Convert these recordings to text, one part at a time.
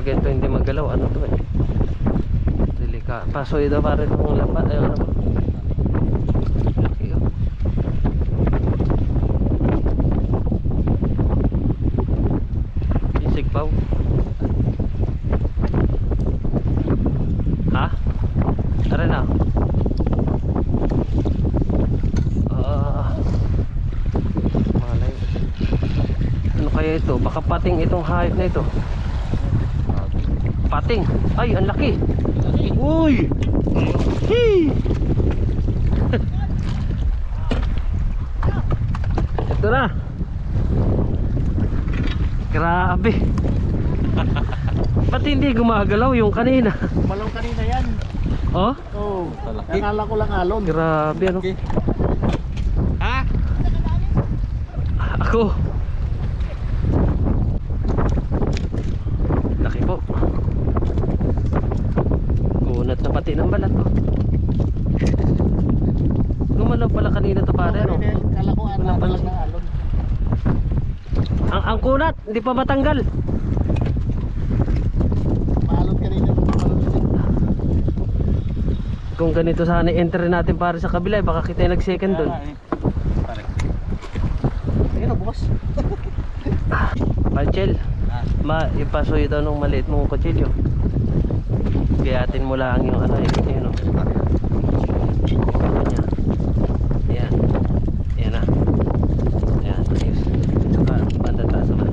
pag ito hindi magalaw, ano to eh. Delika. Pasoy daw pare ng lapat. Ayun ano. Laki oh. Isigpaw. Ha? Tara na. Malay. Ano kaya ito? Baka pating itong hayop na ito. Pating. Ay, ang laki. Uy! Hee! Ito na. Grabe. Ba't hindi gumagalaw yung kanina? Malaw kanina yan. Oh? Oo. Akala ko lang alon. Grabe ano. Ha? Ako. Laki po. Kunat na pati ng balat oh. Gumalaw pala kanina to pare ano. Akala ko lang alon. Ang kunat, hindi pa matanggal. Maalon kanina. Kung ganito sana i-enter natin para sa kabila, baka kita yung nag-second doon. Ayun na bukas. Panchel, ipaso ito nung maliit mong kutsilyo. Biyatin mo lang yung ano yun o. Ayan. Ayan na. Ayan, ayos. Saka banda taas naman.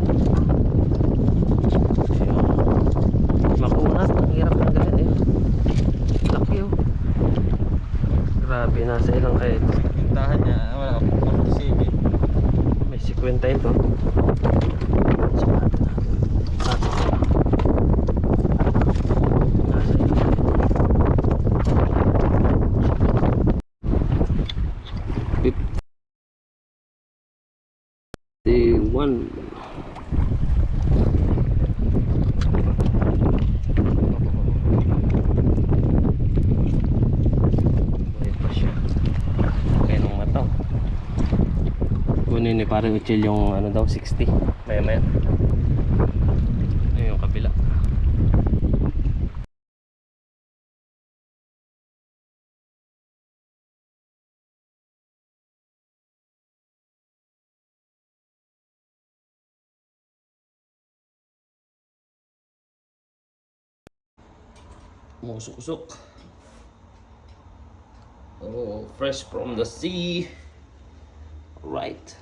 Ayun. Makunat, ang hirap ng galit eh. Laki oh. Grabe, nasa ilang kaya ito. Pintahan niya, wala ako. 47. May 50 ito. Nasa ilang. 51. Kunin ni parang Uchil yung ano daw 60 maya maya. Ayun yung kabila. Musuk-usuk. Oh, fresh from the sea. Right.